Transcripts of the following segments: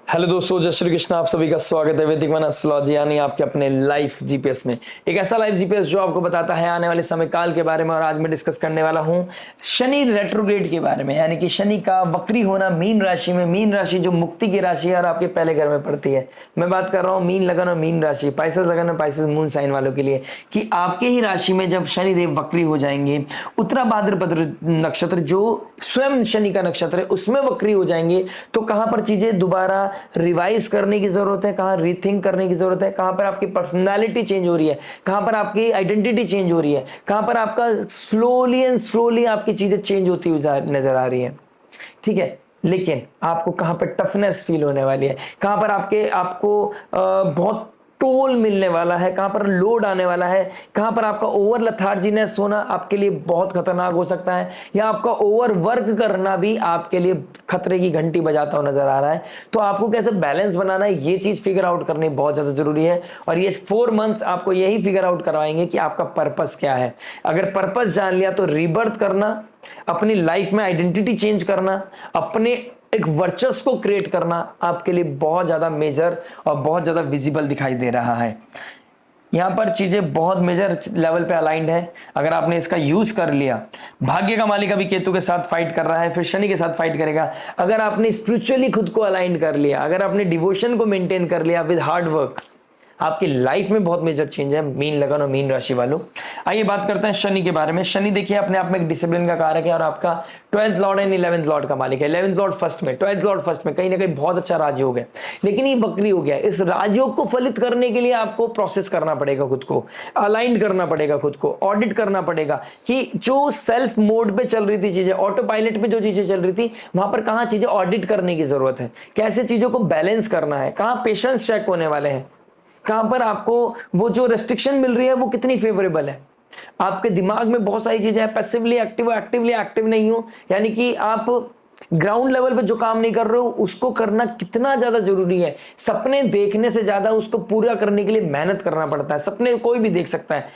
Hello दोस्तों, जय श्री कृष्ण। आप सभी का स्वागत है वैदिक मन एस्ट्रोलॉजी यानी आपके अपने लाइफ जीपीएस में। एक ऐसा लाइफ जीपीएस जो आपको बताता है आने वाले समय काल के बारे में। और आज मैं डिस्कस करने वाला हूं शनि रेट्रोग्रेड के बारे में, यानी कि शनि का वक्री होना मीन राशि में। मीन राशि जो मुक्ति की राशि है और आपके पहले घर में पड़ती है। मैं बात कर रहा हूँ मीन लगन और मीन राशि, पाइसेस लगन और पाइसेस मून साइन वालों के लिए, कि आपके ही राशि में जब शनिदेव वक्री हो जाएंगे, उत्तरा भाद्रपद नक्षत्र जो स्वयं शनि का नक्षत्र है उसमें वक्री हो जाएंगे, तो कहां पर चीजें दोबारा रिवाइज करने की जरूरत है, कहां रीथिंक करने की जरूरत है, कहां पर आपकी पर्सनालिटी चेंज हो रही है, कहां पर आपकी आइडेंटिटी चेंज हो रही है, कहां पर आपका स्लोली एंड स्लोली आपकी चीजें चेंज होती हुई नजर आ रही है। ठीक है, लेकिन आपको कहां पर टफनेस फील होने वाली है, कहां पर आपको बहुत टोल मिलने वाला है, कहां पर लोड आने वाला है, कहां पर आपका ओवर लथार्जीनेस होना आपके लिए बहुत खतरनाक हो सकता है, या आपका ओवर वर्क करना भी आपके लिए खतरे की घंटी बजाता हुआ नजर आ रहा है। तो आपको कैसे बैलेंस बनाना है ये चीज फिगर आउट करनी बहुत ज्यादा जरूरी है। और ये 4 मंथ्स आपको यही फिगर आउट करवाएंगे कि आपका पर्पस क्या है। अगर पर्पस जान लिया तो रीबर्थ करना, अपनी लाइफ में आइडेंटिटी चेंज करना, अपने एक वर्चस्व को क्रिएट करना आपके लिए बहुत ज्यादा मेजर और बहुत ज्यादा विजिबल दिखाई दे रहा है। यहां पर चीजें बहुत मेजर लेवल पे अलाइंड है। अगर आपने इसका यूज कर लिया, भाग्य का मालिक अभी केतु के साथ फाइट कर रहा है, फिर शनि के साथ फाइट करेगा। अगर आपने स्पिरिचुअली खुद को अलाइन कर लिया, अगर आपने डिवोशन को मेंटेन कर लिया विद हार्ड वर्क, आपकी लाइफ में बहुत मेजर चेंज है मीन लगन और मीन राशि वालों। आइए बात करते हैं शनि के बारे में। शनि देखिए अपने आप में एक डिसिप्लिन का कारक है और आपका 12th Lord and 11th Lord का मालिक है। 11th लॉर्ड फर्स्ट में, 12th लॉर्ड फर्स्ट में, कहीं ना कहीं बहुत अच्छा राजयोग है, लेकिन ये बकरी हो गया। इस राजयोग को फलित करने के लिए आपको प्रोसेस करना पड़ेगा, खुद को अलाइन करना पड़ेगा, खुद को ऑडिट करना पड़ेगा कि जो सेल्फ मोड पे चल रही थी चीजें, ऑटो पायलट पे जो चीजें चल रही थी, वहां पर कहां चीजें ऑडिट करने की जरूरत है, कैसे चीजों को बैलेंस करना है, कहां पेशेंस चेक होने वाले हैं, कहां पर आपको वो जो रेस्ट्रिक्शन मिल रही है वो कितनी फेवरेबल है। आपके दिमाग में बहुत सारी चीजें हैं, पैसिवली एक्टिव, एक्टिवली एक्टिव नहीं हो, यानी कि आप ग्राउंड लेवल पे जो काम नहीं कर रहे हो उसको करना कितना ज्यादा जरूरी है। सपने देखने से ज्यादा उसको पूरा करने के लिए मेहनत करना पड़ता है। सपने कोई भी देख सकता है,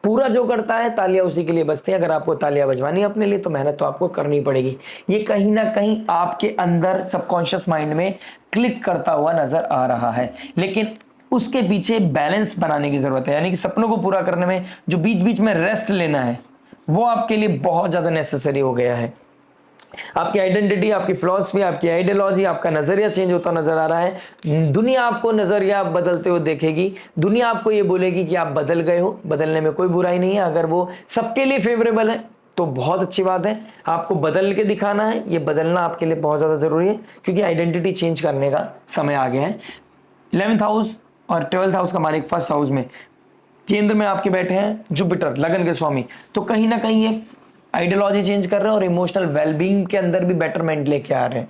पूरा जो करता है तालियां उसी के लिए बजती है। अगर आपको तालियां बजवानी अपने लिए तो मेहनत तो आपको करनी पड़ेगी। ये कहीं ना कहीं आपके अंदर सबकॉन्शियस माइंड में क्लिक करता हुआ नजर आ रहा है, लेकिन उसके पीछे बैलेंस बनाने की जरूरत है। यानी कि सपनों को पूरा करने में जो बीच बीच में रेस्ट लेना है वो आपके लिए बहुत ज्यादा नेसेसरी हो गया है। आपकी आइडेंटिटी, आपकी फिलॉसफी, आपकी आइडियोलॉजी, आपका नजरिया चेंज होता नजर आ रहा है। दुनिया आपको नजरिया बदलते हुए देखेगी, दुनिया आपको ये बोलेगी कि आप बदल गए हो। बदलने में कोई बुराई नहीं है, अगर वो सबके लिए फेवरेबल है तो बहुत अच्छी बात है। आपको बदल के दिखाना है, ये बदलना आपके लिए बहुत ज्यादा जरूरी है, क्योंकि आइडेंटिटी चेंज करने का समय आ गया है। 11th हाउस और 12th हाउस का मालिक फर्स्ट हाउस में केंद्र में आपके बैठे हैं जुपिटर, लगन के स्वामी, तो कहीं ना कहीं ये आइडियोलॉजी चेंज कर रहे हैं और इमोशनल वेलबींग के अंदर भी बेटरमेंट लेके आ रहे हैं।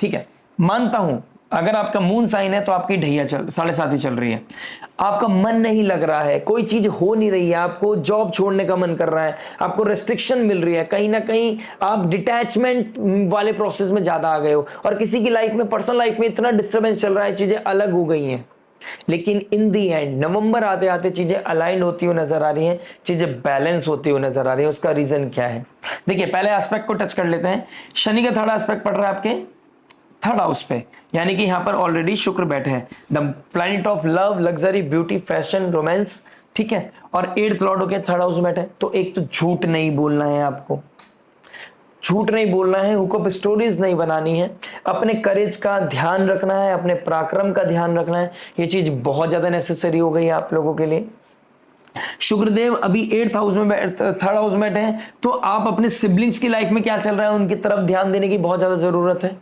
ठीक है, मानता हूं अगर आपका मून साइन है तो आपकी ढैया 7.5 ही चल रही है, आपका मन नहीं लग रहा है, कोई चीज हो नहीं रही है, आपको जॉब छोड़ने का मन कर रहा है, आपको रेस्ट्रिक्शन मिल रही है, कहीं ना कहीं आप डिटैचमेंट वाले प्रोसेस में ज्यादा आ गए हो, और किसी की लाइफ में, पर्सनल लाइफ में इतना डिस्टर्बेंस चल रहा है, चीजें अलग हो गई हैं। लेकिन इन दी एंड नवंबर आते आते चीजें अलाइन होती हुई नजर आ रही हैं, चीजें बैलेंस होती हुई नजर आ रही है। उसका रीजन क्या है? देखिए, पहले एस्पेक्ट को टच कर लेते हैं। शनि का थर्ड एस्पेक्ट पड़ रहा है आपके थर्ड हाउस पे, यानी कि यहां पर ऑलरेडी शुक्र बैठे हैं, the planet of love, luxury, beauty, fashion, romance. ठीक है, और 8th लॉर्ड होके थर्ड हाउस में बैठे। तो एक तो झूठ नहीं बोलना है आपको, झूठ नहीं बोलना है, हुकअप स्टोरीज नहीं बनानी है, अपने करेज का ध्यान रखना है, अपने पराक्रम का ध्यान रखना है। ये चीज बहुत ज्यादा नेसेसरी हो गई है आप लोगों के लिए। शुक्रदेव अभी 8th हाउस में, थर्ड हाउस में बैठे हैं, तो आप अपने सिबलिंग्स की लाइफ में क्या चल रहा है उनकी तरफ ध्यान देने की बहुत ज्यादा जरूरत है।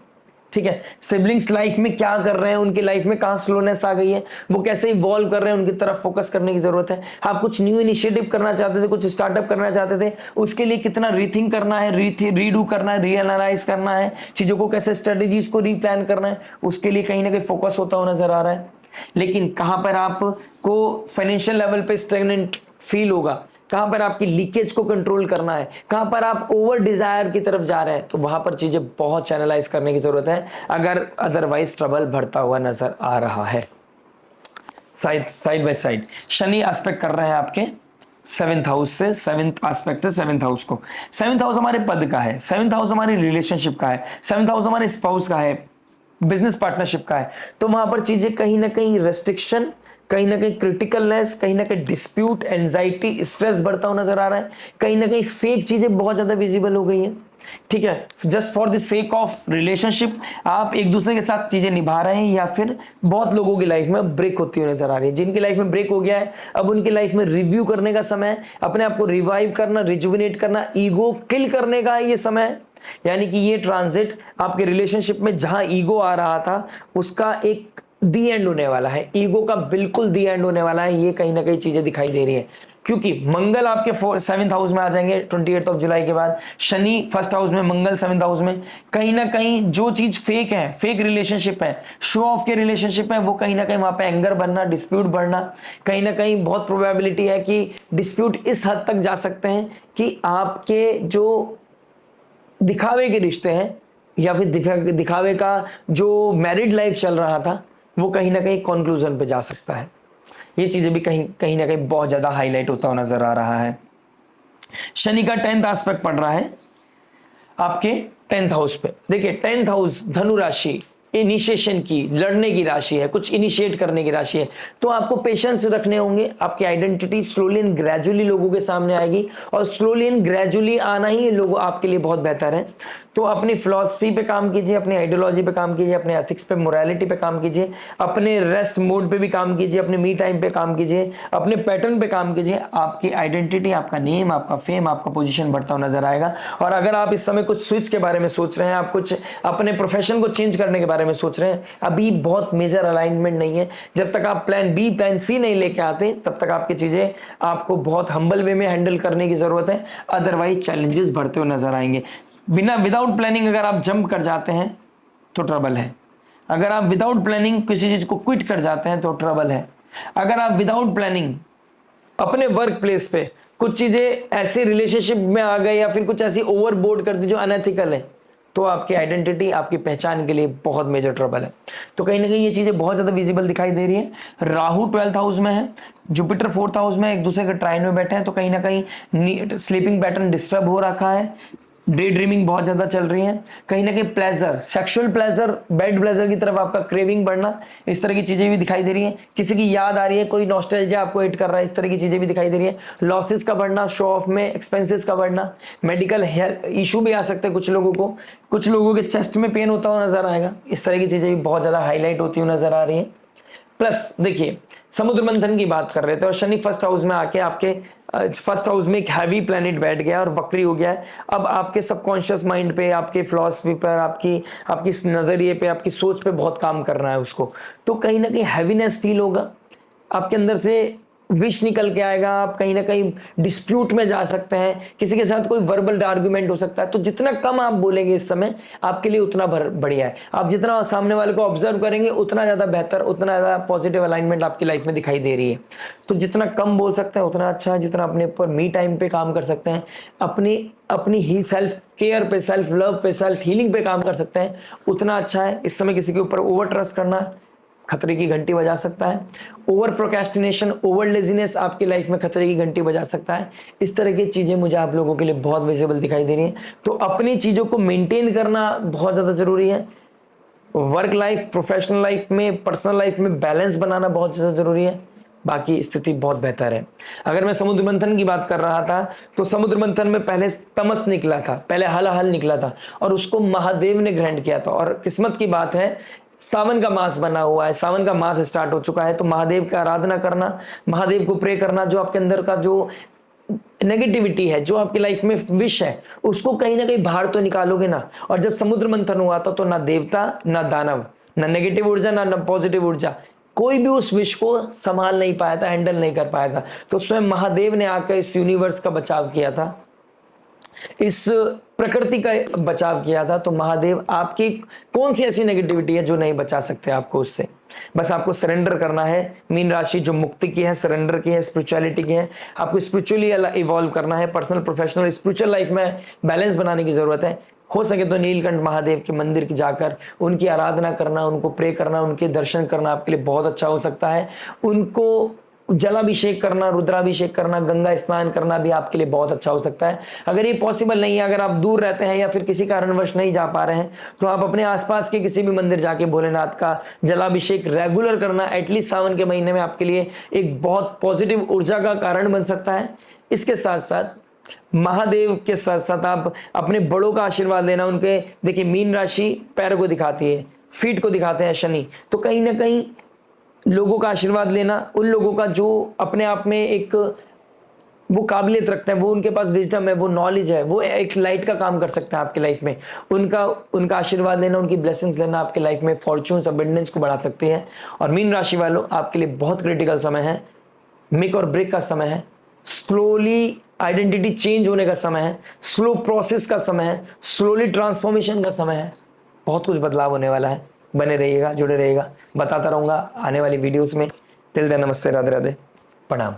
ठीक है, सिबलिंग्स लाइफ में क्या कर रहे हैं, उनकी लाइफ में कहां स्लोनेस आ गई है, वो कैसे इवॉल्व कर रहे हैं, उनकी तरफ फोकस करने की जरूरत है। आप कुछ न्यू इनिशिएटिव करना चाहते थे, कुछ स्टार्टअप करना चाहते थे, उसके लिए कितना रीथिंक करना है, रीडू करना है, रीएनालाइज करना है, चीजों को कैसे स्ट्रेटेजीज को रीप्लान करना है, उसके लिए कहीं ना कहीं फोकस होता हुआ नजर आ रहा है। लेकिन कहां पर आपको फाइनेंशियल लेवल पे स्टेगनेंट फील होगा, कहां पर आपकी लीकेज को कंट्रोल करना है, कहां पर आप ओवर डिजायर की तरफ जा रहे हैं, तो वहां पर चीजें बहुत चैनलाइज करने की जरूरत है, अगर अदरवाइज ट्रबल बढ़ता हुआ नजर आ रहा है। Side by side Shani aspect कर रहे हैं आपके 7th हाउस से, 7th एस्पेक्ट है 7th हाउस को। 7th हाउस हमारे पद का है, 7th हाउस हमारी रिलेशनशिप का है, 7th हाउस हमारे स्पाउस का है, बिजनेस पार्टनरशिप का है, तो वहां पर चीजें कहीं ना कहीं रेस्ट्रिक्शन, कहीं ना कहीं क्रिटिकलनेस, कहीं ना कहीं डिस्प्यूट, एंजाइटी, स्ट्रेस बढ़ता हुआ नजर आ रहा है, कहीं ना कहीं फेक चीजें बहुत ज्यादा विजिबल हो गई हैं। ठीक है, just for the sake of relationship आप एक दूसरे के साथ चीजें निभा रहे हैं, या फिर बहुत लोगों की लाइफ में ब्रेक होती हुई नजर आ रही है। जिनकी लाइफ में ब्रेक हो गया है, अब उनकी लाइफ में रिव्यू करने का समय है, अपने आप को रिवाइव करना, रिजुविनेट करना, ईगो किल करने का ये समय है। यानी कि ये ट्रांजिट आपके रिलेशनशिप में जहां ईगो आ रहा था उसका एक दी एंड होने वाला है, ईगो का बिल्कुल दी एंड होने वाला है। ये कहीं ना कहीं चीजें दिखाई दे रही है, क्योंकि मंगल आपके 7th हाउस में आ जाएंगे 28 जुलाई के बाद, शनि 1st हाउस में, मंगल 7th हाउस में। कहीं ना कहीं जो चीज फेक है, फेक रिलेशनशिप है, शो ऑफ के रिलेशनशिप है, वो कहीं ना कहीं वहां पे एंगर बनना, डिस्प्यूट बढ़ना, कहीं ना कहीं बहुत प्रोबेबिलिटी है कि डिस्प्यूट इस हद तक जा सकते हैं कि आपके जो दिखावे के रिश्ते हैं, या फिर दिखावे का जो मैरिड लाइफ चल रहा था, वो कहीं ना कहीं कंक्लूजन पे जा सकता है। ये चीजें भी कहीं कहीं ना कहीं बहुत ज्यादा हाईलाइट होता हुआ नजर आ रहा है। शनि का 10th एस्पेक्ट पड़ रहा है आपके 10th हाउस पे। देखिए 10th हाउस धनु राशि इनिशिएशन की, लड़ने की राशि है, कुछ इनिशिएट करने की राशि है, तो आपको पेशेंस रखने होंगे। आपकी आइडेंटिटी स्लोली एंड ग्रेजुअली लोगों के सामने आएगी, और स्लोली एंड ग्रेजुअली आना ही लोग आपके लिए बहुत बेहतर है। तो अपनी फिलॉसफी पे काम कीजिए, अपनी आइडियोलॉजी पे काम कीजिए, अपने एथिक्स पे, मोरालिटी पे काम कीजिए, अपने रेस्ट मोड पे भी काम कीजिए, अपने मी टाइम पे काम कीजिए, अपने पैटर्न पे काम कीजिए। आपकी आइडेंटिटी, आपका नेम, आपका फेम, आपका पोजीशन बढ़ता हुआ नजर आएगा। और अगर आप इस समय कुछ स्विच के बारे में सोच रहे हैं, आप कुछ अपने प्रोफेशन को चेंज करने के बारे में सोच रहे हैं, अभी बहुत मेजर अलाइनमेंट नहीं है। जब तक आप प्लान बी, प्लान सी नहीं लेके आते, तब तक आपकी चीजें आपको बहुत हम्बल वे में हैंडल करने की जरूरत है, अदरवाइज चैलेंजेस बढ़ते हुए नजर आएंगे। विदाउट प्लानिंग अगर आप जंप कर जाते हैं तो ट्रबल है। अगर आप विदाउट प्लानिंग किसी चीज को क्विट कर जाते हैं तो ट्रबल है। अगर आप विदाउट प्लानिंग अपने वर्क प्लेस पे कुछ चीजें ऐसे रिलेशनशिप में आ गए, या फिर कुछ ऐसी ओवरबोर्ड कर दी जो अनएथिकल है, तो आपकी आइडेंटिटी, आपकी पहचान के लिए बहुत मेजर ट्रबल है। तो कहीं ना कहीं ये चीजें बहुत ज्यादा विजिबल दिखाई दे रही है। राहु 12th हाउस में है, जुपिटर 4th हाउस में, एक दूसरे के ट्राइन में बैठे हैं, तो कहीं ना कहीं स्लीपिंग पैटर्न डिस्टर्ब हो रखा है, डे ड्रीमिंग बहुत ज्यादा चल रही है, कहीं ना कहीं pleasure, sexual pleasure, bed pleasure की तरफ आपका क्रेविंग बढ़ना, इस तरह की चीजें भी दिखाई दे रही हैं। किसी की याद आ रही है, कोई नॉस्टैल्जिया आपको हिट कर रहा है, इस तरह की चीजें भी दिखाई दे रही है। लॉसेस का बढ़ना, शो ऑफ में एक्सपेंसेस का बढ़ना, मेडिकल हेल्थ इशू भी आ सकते हैं कुछ लोगों को, कुछ लोगों के चेस्ट में पेन होता हुआ नजर आएगा। इस तरह की चीजें भी बहुत ज्यादा हाईलाइट होती हुई नजर आ रही है। प्लस देखिए समुद्र मंथन की बात कर रहे थे, और शनि 1st हाउस में आके आपके 1st हाउस में एक हैवी प्लैनेट बैठ गया और वक्री हो गया है। अब आपके सबकॉन्शियस माइंड पे, आपके फिलॉसफी पर, आपकी आपकी नजरिए पे, आपकी सोच पे बहुत काम करना है उसको। तो कहीं ना कहीं हैवीनेस फील होगा, आपके अंदर से विश निकल के आएगा, आप कहीं ना कहीं डिस्प्यूट में जा सकते हैं, किसी के साथ कोई वर्बल आर्गुमेंट हो सकता है। तो जितना कम आप बोलेंगे इस समय, आपके लिए उतना बढ़िया है। आप जितना सामने वाले को ऑब्जर्व करेंगे उतना ज्यादा बेहतर, उतना ज्यादा पॉजिटिव अलाइनमेंट आपकी लाइफ में दिखाई दे रही है। तो जितना कम बोल सकते हैं उतना अच्छा है, जितना अपने ऊपर मी टाइम पे काम कर सकते हैं, अपनी अपनी ही सेल्फ केयर पे, सेल्फ लव पे, सेल्फ हीलिंग पे काम कर सकते हैं, उतना अच्छा है। इस समय किसी के ऊपर ओवर ट्रस्ट करना खतरे की घंटी बजा सकता है। ओवर प्रोक्रेस्टिनेशन, ओवर लेजीनेस आपकी लाइफ में खतरे की घंटी बजा सकता है। इस तरह की चीजें मुझे आप लोगों के लिए बहुत विजिबल दिखाई दे रही हैं। तो अपनी चीजों को मेंटेन करना बहुत ज्यादा जरूरी है। वर्क लाइफ, प्रोफेशनल लाइफ में, पर्सनल लाइफ में बैलेंस बनाना बहुत ज्यादा जरूरी है। बाकी स्थिति बहुत बेहतर है। अगर मैं समुद्र मंथन की बात कर रहा था, तो समुद्र मंथन में पहले तमस निकला था, पहले हलाहल निकला था, और उसको महादेव ने ग्रहण किया था। और किस्मत की बात है, सावन का मास बना हुआ है, सावन का मास स्टार्ट हो चुका है। तो महादेव की आराधना करना, महादेव को प्रे करना, जो आपके अंदर का जो नेगेटिविटी है, जो आपकी लाइफ में विश है, उसको कहीं ना कहीं बाहर तो निकालोगे ना। और जब समुद्र मंथन हुआ था, तो ना देवता, ना दानव, ना नेगेटिव ऊर्जा, ना पॉजिटिव ऊर्जा, कोई भी उस विश को संभाल नहीं पाया था, हैंडल नहीं कर पाया था। तो स्वयं महादेव ने आकर इस यूनिवर्स का बचाव किया था, इस प्रकृति का बचाव किया था। तो महादेव, आपकी कौन सी ऐसी नेगेटिविटी है जो नहीं बचा सकते आपको उससे? बस आपको सरेंडर करना है। मीन राशि जो मुक्ति की है, सरेंडर की है, स्पिरिचुअलिटी की है, आपको स्पिरिचुअली इवॉल्व करना है। पर्सनल, प्रोफेशनल, स्पिरिचुअल लाइफ में बैलेंस बनाने की जरूरत है। हो सके तो नीलकंठ महादेव के मंदिर की जाकर उनकी आराधना करना, उनको प्रे करना, उनके दर्शन करना आपके लिए बहुत अच्छा हो सकता है। उनको जलाभिषेक करना, रुद्राभिषेक करना, गंगा स्नान करना भी आपके लिए बहुत अच्छा हो सकता है। अगर ये पॉसिबल नहीं है, अगर आप दूर रहते हैं या फिर किसी कारणवश नहीं जा पा रहे हैं, तो आप अपने आसपास के किसी भी मंदिर जाके भोलेनाथ का जलाभिषेक रेगुलर करना एटलीस्ट सावन के महीने में आपके लिए एक बहुत पॉजिटिव ऊर्जा का कारण बन सकता है। इसके साथ साथ महादेव के साथ साथ आप अपने बड़ों का आशीर्वाद लेना। उनके देखिए, मीन राशि पैर को दिखाती है, फीट को दिखाते हैं शनि, तो कहीं ना कहीं लोगों का आशीर्वाद लेना, उन लोगों का जो अपने आप में एक वो काबिलियत रखते हैं, वो उनके पास विजडम है, वो नॉलेज है, वो एक लाइट का काम कर सकते हैं आपकी लाइफ में। उनका आशीर्वाद लेना, उनकी ब्लेसिंग्स लेना आपके लाइफ में फॉर्च्यून्स अबंडेंस को बढ़ा सकते हैं। और मीन राशि वालों, आपके लिए बहुत क्रिटिकल समय है, मेक और ब्रेक का समय है, स्लोली आइडेंटिटी चेंज होने का समय है, स्लो प्रोसेस का समय है, स्लोली ट्रांसफॉर्मेशन का समय है। बहुत कुछ बदलाव होने वाला है। बने रहिएगा, जुड़े रहिएगा, बताता रहूंगा आने वाली वीडियोस में। टिल देन, नमस्ते, राधे राधे, प्रणाम।